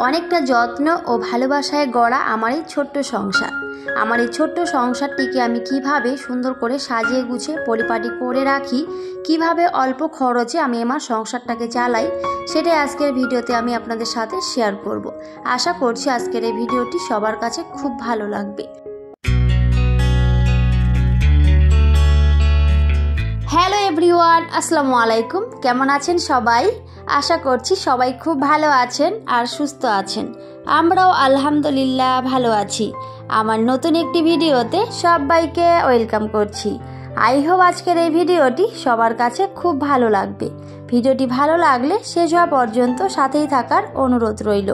অনেকটা যত্ন ও ভালোবাসায় গড়া আমার এই ছোট্ট সংসার। আমার এই ছোট্ট সংসারটিকে আমি কিভাবে সুন্দর করে সাজিয়ে গুছিয়ে পরিপাটি করে রাখি, কিভাবে অল্প খরচে আমি আমার সংসারটাকে চালাই, সেটাই আজকের ভিডিওতে আমি আপনাদের সাথে শেয়ার করব। আশা করছি আজকের এই ভিডিওটি সবার কাছে খুব ভালো লাগবে। হ্যালো এভরিওয়ান, আসসালামু আলাইকুম। কেমন আছেন সবাই? আশা করছি সবাই খুব ভালো আছেন আর সুস্থ আছেন। আমরাও আলহামদুলিল্লাহ ভালো আছি। আমার নতুন একটি ভিডিওতে সবাইকে ওয়েলকাম করছি। আই হোপ আজকের এই ভিডিওটি সবার কাছে খুব ভালো লাগবে। ভিডিওটি ভালো লাগলে শেষ হওয়া পর্যন্ত সাথেই থাকার অনুরোধ রইল।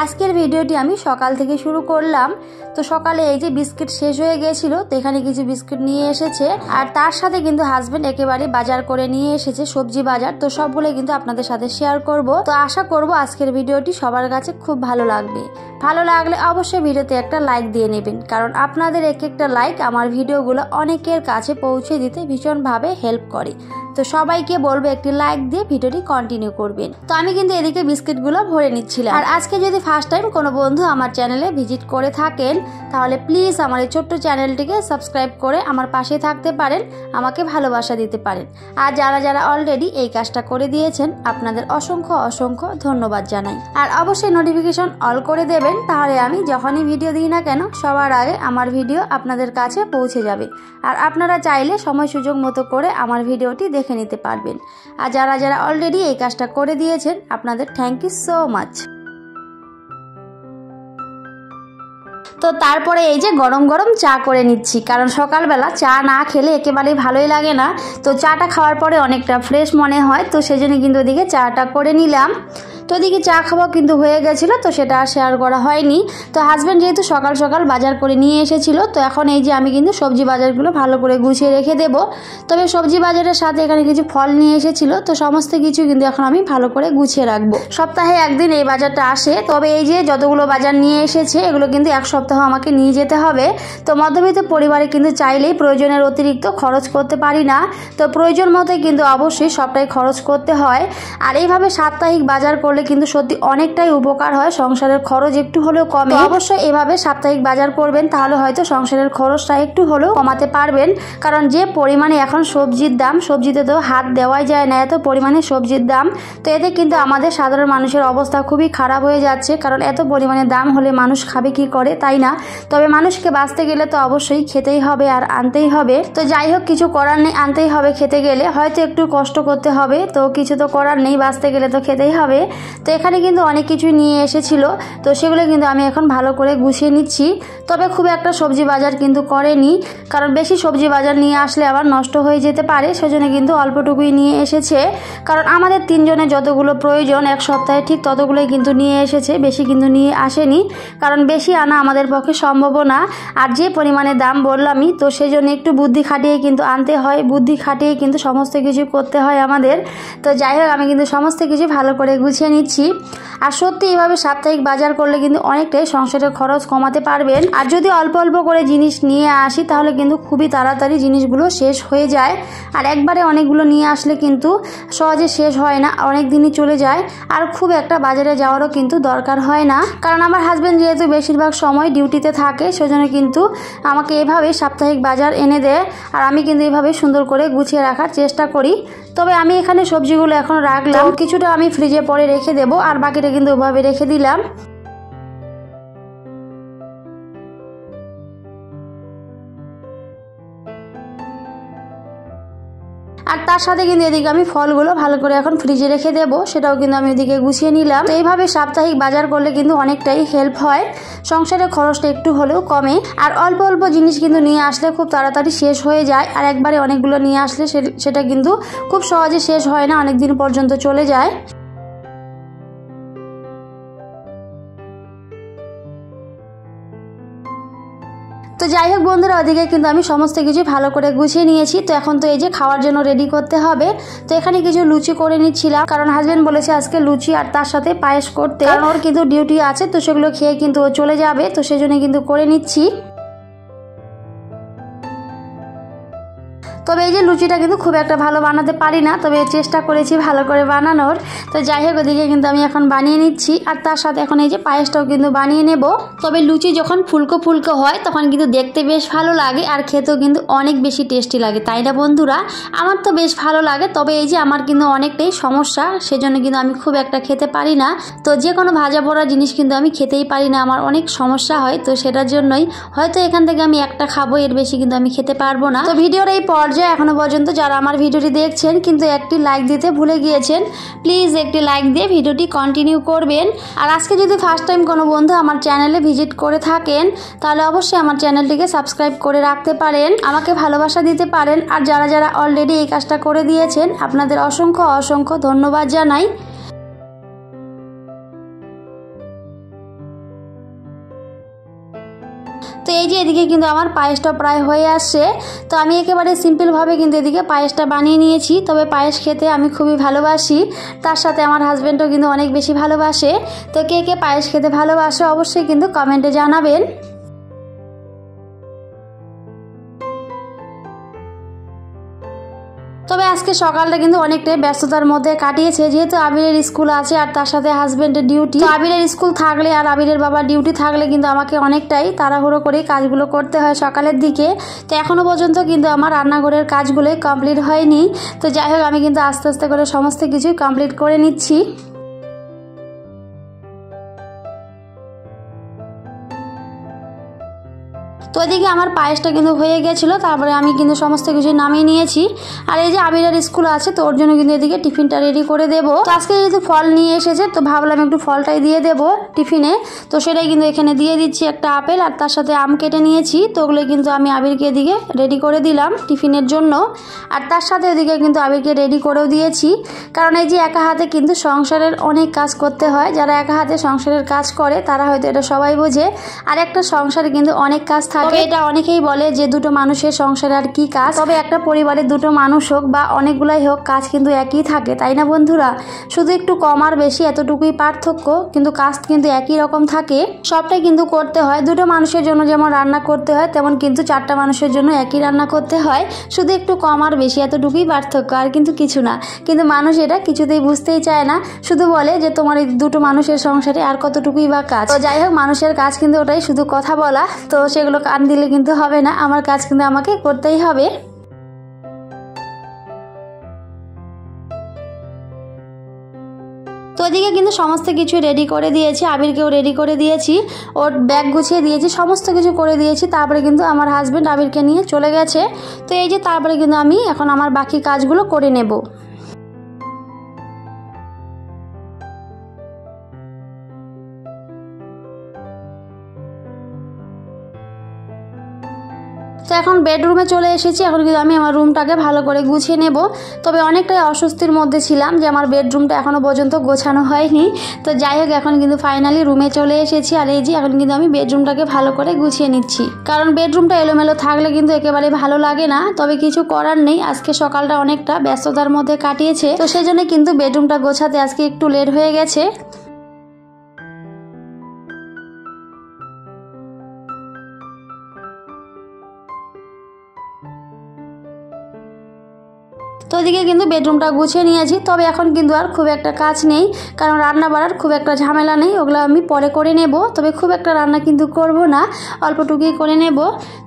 আজকের ভিডিওটি আমি সকাল থেকে শুরু করলাম। তো সকালে এই যে বিস্কিট শেষ হয়ে গিয়েছিল, তো এখানে কিছু বিস্কিট নিয়ে এসেছে, আর তার সাথে কিন্তু হাজবেন্ড একেবারে বাজার করে নিয়ে এসেছে, সবজি বাজার। তো সবগুলো কিন্তু আপনাদের সাথে শেয়ার করব। তো আশা করব আজকের ভিডিওটি সবার কাছে খুব ভালো লাগবে। ভালো লাগলে অবশ্যই ভিডিওতে একটা লাইক দিয়ে নেবেন, কারণ আপনাদের এক একটা লাইক আমার ভিডিওগুলো অনেকের কাছে পৌঁছে দিতে ভীষণভাবে হেল্প করে। তো সবাইকে বলবো একটি লাইক দিয়ে ভিডিওটি কন্টিনিউ করবেন। তো আমি কিন্তু এদিকে বিস্কিটগুলো ভরে নিচ্ছিলাম। আর আজকে যদি ফার্স্ট টাইম কোনো বন্ধু আমার চ্যানেলে ভিজিট করে থাকেন, তাহলে প্লিজ আমার এই ছোট্ট চ্যানেলটিকে সাবস্ক্রাইব করে আমার পাশে থাকতে পারেন, আমাকে ভালোবাসা দিতে পারেন। আর যারা যারা অলরেডি এই কাজটা করে দিয়েছেন, আপনাদের অসংখ্য অসংখ্য ধন্যবাদ জানাই। আর অবশ্যই নোটিফিকেশন অল করে দেবেন, তাহলে আমি যখনই ভিডিও দিই না কেন সবার আগে আমার ভিডিও আপনাদের কাছে পৌঁছে যাবে। আর আপনারা চাইলে সময় সুযোগ মতো করে আমার ভিডিওটি দেখে নিতে পারবেন। আর যারা যারা অলরেডি এই কাজটা করে দিয়েছেন, আপনাদের থ্যাংক ইউ সো মাচ। তো তারপরে এই যে গরম গরম চা করে নিচ্ছি, কারণ সকালবেলা চা না খেলে একেবারেই ভালোই লাগে না। তো চাটা খাওয়ার পরে অনেকটা ফ্রেশ মনে হয়, তো সেজন্য কিন্তু ওদিকে চাটা করে নিলাম। তো ওদিকে চা খাওয়া কিন্তু হয়ে গেছিলো, তো সেটা আর শেয়ার করা হয়নি। তো হাজব্যান্ড যেহেতু সকাল সকাল বাজার করে নিয়ে এসেছিল, তো এখন এই যে আমি কিন্তু সবজি বাজারগুলো ভালো করে গুছিয়ে রেখে দেব। তবে সবজি বাজারের সাথে এখানে কিছু ফল নিয়ে এসেছিল, তো সমস্ত কিছু কিন্তু এখন আমি ভালো করে গুছিয়ে রাখবো। সপ্তাহে একদিন এই বাজারটা আসে, তবে এই যে যতগুলো বাজার নিয়ে এসেছে এগুলো কিন্তু এক সপ্তাহ আমাকে নিয়ে যেতে হবে। তো মধ্যবিত্ত পরিবারে কিন্তু চাইলেই প্রয়োজনের অতিরিক্ত খরচ করতে পারি না, তো প্রয়োজন মতোই কিন্তু অবশ্যই সবটাই খরচ করতে হয়। আর এইভাবে সাপ্তাহিক বাজার করলে কিন্তু সত্যি অনেকটাই উপকার হয়, সংসারের খরচ একটু হলেও কমে। অবশ্যই এভাবে সাপ্তাহিক বাজার করবেন, তাহলে হয়তো সংসারের খরচটা একটু হলেও কমাতে পারবেন। কারণ যে পরিমাণে এখন সবজির দাম, সবজিতে তো হাত দেওয়াই যায় না, এত পরিমাণে সবজির দাম। তো এতে কিন্তু আমাদের সাধারণ মানুষের অবস্থা খুবই খারাপ হয়ে যাচ্ছে, কারণ এত পরিমাণে দাম হলে মানুষ খাবে কি করে, তাই না? তবে মানুষকে বাঁচতে গেলে তো অবশ্যই খেতেই হবে আর আনতেই হবে। তো যাই হোক, কিছু করার নেই, আনতেই হবে। খেতে গেলে হয়তো একটু কষ্ট করতে হবে, তো কিছু তো করার নেই, বাঁচতে গেলে তো খেতেই হবে। তো এখানে কিন্তু অনেক কিছু নিয়ে এসেছিল, তো সেগুলো কিন্তু আমি এখন ভালো করে গুছিয়ে নিচ্ছি। তবে খুব একটা সবজি বাজার কিন্তু করেনি, কারণ বেশি সবজি বাজার নিয়ে আসলে আবার নষ্ট হয়ে যেতে পারে, সেজন্য কিন্তু অল্পটুকুই নিয়ে এসেছে। কারণ আমাদের তিনজনের যতগুলো প্রয়োজন এক সপ্তাহে ঠিক ততগুলোই কিন্তু নিয়ে এসেছে, বেশি কিন্তু নিয়ে আসেনি, কারণ বেশি আনা আমাদের পক্ষে সম্ভব না। আর যে পরিমাণে দাম বললামই, তো সেজন্য একটু বুদ্ধি খাটিয়ে কিন্তু আনতে হয়, বুদ্ধি খাটিয়ে কিন্তু সমস্ত কিছু করতে হয় আমাদের। তো যাই হোক, আমি কিন্তু সমস্ত কিছু ভালো করে গুছিয়ে নিচ্ছি। আর সত্যি এইভাবে সাপ্তাহিক বাজার করলে কিন্তু অনেকটাই সংসারের খরচ কমাতে পারবেন। আর যদি অল্প অল্প করে জিনিস নিয়ে আসি, তাহলে কিন্তু খুবই তাড়াতাড়ি জিনিসগুলো শেষ হয়ে যায়। আর একবারে অনেকগুলো নিয়ে আসলে কিন্তু সহজে শেষ হয় না, অনেক দিনই চলে যায়। আর খুব একটা বাজারে যাওয়ারও কিন্তু দরকার হয় না, কারণ আমার হাজব্যান্ড যেহেতু বেশিরভাগ সময় ডিউটিতে থাকে, সেজন্য কিন্তু আমাকে এভাবে সাপ্তাহিক বাজার এনে দেয়। আর আমি কিন্তু এইভাবে সুন্দর করে গুছিয়ে রাখার চেষ্টা করি। তবে আমি এখানে সবজিগুলো এখন রাখলাম, কিছুটা আমি ফ্রিজে পরে রেখে দেবো, আর বাকিটা কিন্তু ওভাবে রেখে দিলাম। আর তার সাথে কিন্তু এদিকে আমি ফলগুলো ভালো করে এখন ফ্রিজে রেখে দেবো, সেটাও কিন্তু আমি এদিকে গুছিয়ে নিলাম। তো এইভাবে সাপ্তাহিক বাজার করলে কিন্তু অনেকটাই হেল্প হয়, সংসারের খরচটা একটু হলেও কমে। আর অল্প অল্প জিনিস কিন্তু নিয়ে আসলে খুব তাড়াতাড়ি শেষ হয়ে যায়, আর একবারে অনেকগুলো নিয়ে আসলে সেটা কিন্তু খুব সহজে শেষ হয় না, অনেক দিন পর্যন্ত চলে যায়। তো যাই হোক বন্ধুরা, ওদিকে কিন্তু আমি সমস্ত কিছু ভালো করে গুছিয়ে নিয়েছি। তো এখন তো এই যে খাওয়ার জন্য রেডি করতে হবে। তো এখানে কিছু লুচি করে নিচ্ছিলাম, কারণ হাজবেন্ড বলেছে আজকে লুচি আর তার সাথে পায়েস করতে, কারণ ওর কিন্তু ডিউটি আছে, তো সেগুলো খেয়ে কিন্তু ও চলে যাবে, তো সেজন্য কিন্তু করে নিচ্ছি। তো তবে এই যে লুচিটা কিন্তু খুব একটা ভালো বানাতে পারি না, তবে চেষ্টা করেছি ভালো করে বানানোর। তো যাই হোক, ওদিকে কিন্তু আমি এখন বানিয়ে নিচ্ছি, আর তার সাথে এখন এই যে পায়েসটাও কিন্তু বানিয়ে নেব। তবে লুচি যখন ফুলকো ফুলকো হয় তখন কিন্তু দেখতে বেশ ভালো লাগে, আর খেতেও কিন্তু অনেক বেশি টেস্টি লাগে, তাই না বন্ধুরা? আমার তো বেশ ভালো লাগে। তবে এই যে আমার কিন্তু অনেকটাই সমস্যা, সেজন্য কিন্তু আমি খুব একটা খেতে পারি না। তো যে কোনো ভাজা পোড়া জিনিস কিন্তু আমি খেতেই পারি না, আমার অনেক সমস্যা হয়। তো সেটার জন্যই হয়তো এখান থেকে আমি একটা খাবো, এর বেশি কিন্তু আমি খেতে পারবো না। তো ভিডিওর এই পর্যায়ে এখনো পর্যন্ত যারা আমার ভিডিওটি দেখছেন কিন্তু একটি লাইক দিতে ভুলে গিয়েছেন, প্লিজ একটি লাইক দিয়ে ভিডিওটি কন্টিনিউ করবেন। আর আজকে যদি ফার্স্ট টাইম কোনো বন্ধু আমার চ্যানেলে ভিজিট করে থাকেন তাহলে অবশ্যই আমার চ্যানেলটিকে সাবস্ক্রাইব করে রাখতে পারেন, আমাকে ভালোবাসা দিতে পারেন। আর যারা যারা অলরেডি এই কাজটা করে দিয়েছেন আপনাদের অসংখ্য অসংখ্য ধন্যবাদ জানাই। তো এই যে এদিকে কিন্তু আমার পায়েসটা প্রায় হয়ে আসছে। তো আমি একেবারে সিম্পলভাবে কিন্তু এদিকে পায়েসটা বানিয়ে নিয়েছি। তবে পায়েস খেতে আমি খুবই ভালোবাসি, তার সাথে আমার হাজব্যান্ডও কিন্তু অনেক বেশি ভালোবাসে। তো কে কে পায়েস খেতে ভালোবাসে অবশ্যই কিন্তু কমেন্টে জানাবেন। তবে আজকে সকালটা কিন্তু অনেকটাই ব্যস্ততার মধ্যে কাটিয়েছে, যেহেতু আবিরের স্কুল আছে আর তার সাথে হাজবেন্ডের ডিউটি। আবিরের স্কুল থাকলে আর আবিরের বাবার ডিউটি থাকলে কিন্তু আমাকে অনেকটাই তাড়াহুড়ো করে কাজগুলো করতে হয় সকালের দিকে। তো এখনো পর্যন্ত কিন্তু আমার রান্নাঘরের কাজগুলোই কমপ্লিট হয়নি। তো যাই হোক, আমি কিন্তু আস্তে আস্তে করে সমস্ত কিছুই কমপ্লিট করে নিচ্ছি। তো এদিকে আমার পায়েসটা কিন্তু হয়ে গেছিলো, তারপরে আমি কিন্তু সমস্ত কিছু নামিয়ে নিয়েছি। আর এই যে আবিরের স্কুল আছে, তো ওর জন্য কিন্তু এদিকে টিফিনটা রেডি করে দেবো। তো আজকে যেহেতু ফল নিয়ে এসেছে তো ভাবলাম একটু ফলটাই দিয়ে দেবো টিফিনে। তো সেটাই কিন্তু এখানে দিয়ে দিচ্ছি, একটা আপেল আর তার সাথে আম কেটে নিয়েছি। তো ওগুলো কিন্তু আমি আবিরকে এদিকে রেডি করে দিলাম টিফিনের জন্য। আর তার সাথে ওদিকে কিন্তু আবিরকে রেডি করেও দিয়েছি, কারণ এই যে একা হাতে কিন্তু সংসারের অনেক কাজ করতে হয়। যারা একা হাতে সংসারের কাজ করে তারা হয়তো এটা সবাই বোঝে। আর একটা সংসারে কিন্তু অনেক কাজ থাকে। এটা অনেকেই বলে যে দুটো মানুষের সংসারে আর কি কাজ, তবে একটা পরিবারে দুটো মানুষ হোক বা অনেকগুলাই হোক কাজ কিন্তু একই থাকে, তাই না বন্ধুরা? শুধু একটু কম আর বেশি এতটুকুই পার্থক্য, কিন্তু কাজ কিন্তু একই রকম থাকে। সবটাই কিন্তু করতে হয়। দুটো মানুষের জন্য যেমন রান্না করতে হয় তেমন কিন্তু চারটা মানুষের জন্য একই রান্না করতে হয়, শুধু একটু কম আর বেশি এতটুকুই পার্থক্য, আর কিন্তু কিছু না। কিন্তু মানুষ এটা কিছুতেই বুঝতেই চায় না, শুধু বলে যে তোমার এই দুটো মানুষের সংসারে আর কতটুকুই বা কাজ। তো যাই হোক, মানুষের কাজ কিন্তু ওটাই শুধু কথা বলা, তো সেগুলো কান দিলে কিন্তু হবে না, আমার কাজ কিন্তু আমাকে করতেই হবে। তো ওইদিকে কিন্তু সমস্ত কিছু রেডি করে দিয়েছি, আবিরকেও রেডি করে দিয়েছি, ওর ব্যাগ গুছিয়ে দিয়েছি, সমস্ত কিছু করে দিয়েছি। তারপরে কিন্তু আমার হাজব্যান্ড আবিরকে নিয়ে চলে গেছে। তো এই যে তারপরে কিন্তু আমি এখন আমার বাকি কাজগুলো করে নেব। তো এখন বেডরুমে চলে এসেছি, এখন কিন্তু আমি আমার রুমটাকে ভালো করে গুছিয়ে নেব। তবে অনেকটাই অস্বস্তির মধ্যে ছিলাম যে আমার বেডরুমটা এখনও পর্যন্ত গোছানো হয়নি। তো যাই হোক, এখন কিন্তু ফাইনালি রুমে চলে এসেছি। আর এই যে এখন কিন্তু আমি বেডরুমটাকে ভালো করে গুছিয়ে নিচ্ছি, কারণ বেডরুমটা এলোমেলো থাকলে কিন্তু একেবারে ভালো লাগে না। তবে কিছু করার নেই, আজকে সকালটা অনেকটা ব্যস্ততার মধ্যে কাটিয়েছে, তো সেজন্য কিন্তু বেডরুমটা গোছাতে আজকে একটু লেট হয়ে গেছে। তো ওদিকে কিন্তু বেডরুমটা গুছিয়ে নিয়েছি। তবে এখন কিন্তু আর খুব একটা কাজ নেই, কারণ রান্না বাড়ার খুব একটা ঝামেলা নেই, ওগুলো আমি পরে করে নেব। তবে খুব একটা রান্না কিন্তু করব না, অল্পটুকুই করে নেব।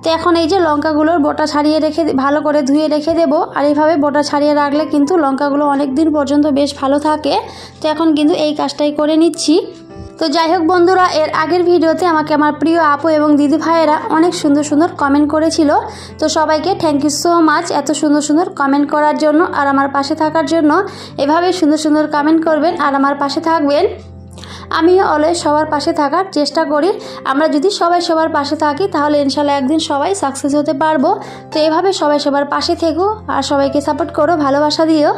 তো এখন এই যে লঙ্কাগুলোর বোটা ছাড়িয়ে রেখে ভালো করে ধুয়ে রেখে দেব। আর এইভাবে বোটা ছাড়িয়ে রাখলে কিন্তু লঙ্কাগুলো অনেক দিন পর্যন্ত বেশ ভালো থাকে। তো এখন কিন্তু এই কাজটাই করে নিচ্ছি। তো যাই হোক বন্ধুরা, এর আগের ভিডিওতে আমাকে আমার প্রিয় আপু এবং দিদি ভাইয়েরা অনেক সুন্দর সুন্দর কমেন্ট করেছিল। তো সবাইকে থ্যাংক ইউ সো মাচ এত সুন্দর সুন্দর কমেন্ট করার জন্য আর আমার পাশে থাকার জন্য। এভাবেই সুন্দর সুন্দর কমেন্ট করবেন আর আমার পাশে থাকবেন। আমিও অলওয়েজ সবার পাশে থাকার চেষ্টা করি। আমরা যদি সবাই সবার পাশে থাকি তাহলে ইনশাল্লাহ একদিন সবাই সাকসেস হতে পারবো। তো এভাবে সবাই সবার পাশে থেকো আর সবাইকে সাপোর্ট করো, ভালোবাসা দিও।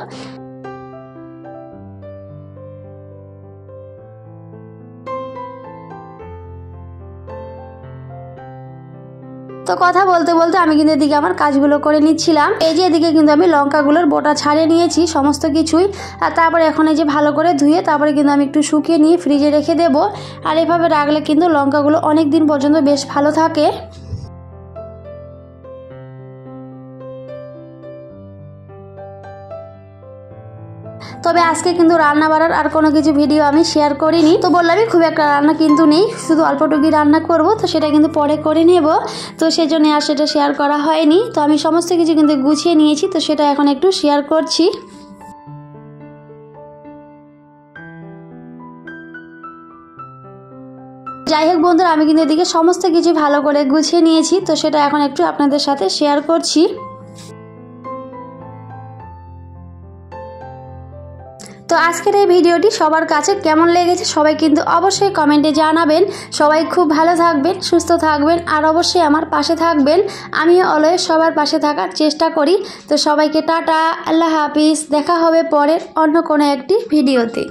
তো কথা বলতে বলতে আমি কিন্তু এদিকে আমার কাজগুলো করে নিচ্ছিলাম। এই যে এদিকে কিন্তু আমি লঙ্কাগুলোর বোটা ছাড়িয়ে নিয়েছি সমস্ত কিছুই। আর তারপরে এখন এই যে ভালো করে ধুয়ে তারপরে কিন্তু আমি একটু শুকিয়ে নিয়ে ফ্রিজে রেখে দেব। আর এভাবে রাখলে কিন্তু লঙ্কাগুলো অনেক দিন পর্যন্ত বেশ ভালো থাকে। তবে আজকে কিন্তু রান্না বাড়ার আর কোনো কিছু ভিডিও আমি শেয়ার করিনি। তো বললামই খুব একটা রান্না কিন্তু নেই, শুধু অল্পটুকুই রান্না করব, তো সেটা কিন্তু পরে করে নেব। তো সেজন্য আর সেটা শেয়ার করা হয়নি। তো আমি সমস্ত কিছু কিন্তু গুছিয়ে নিয়েছি, তো সেটা এখন একটু শেয়ার করছি। যাই হোক বন্ধুরা, আমি কিন্তু এদিকে সমস্ত কিছু ভালো করে গুছিয়ে নিয়েছি, তো সেটা এখন একটু আপনাদের সাথে শেয়ার করছি। তো আজকের এই ভিডিওটি সবার কাছে কেমন লেগেছে সবাই কিন্তু অবশ্যই কমেন্টে জানাবেন। সবাই খুব ভালো থাকবেন, সুস্থ থাকবেন, আর অবশ্যই আমার পাশে থাকবেন। আমি অলওয়েজ সবার পাশে থাকার চেষ্টা করি। তো সবাইকে টাটা, আল্লাহ হাফিজ, দেখা হবে পরের অন্য কোনো একটি ভিডিওতে।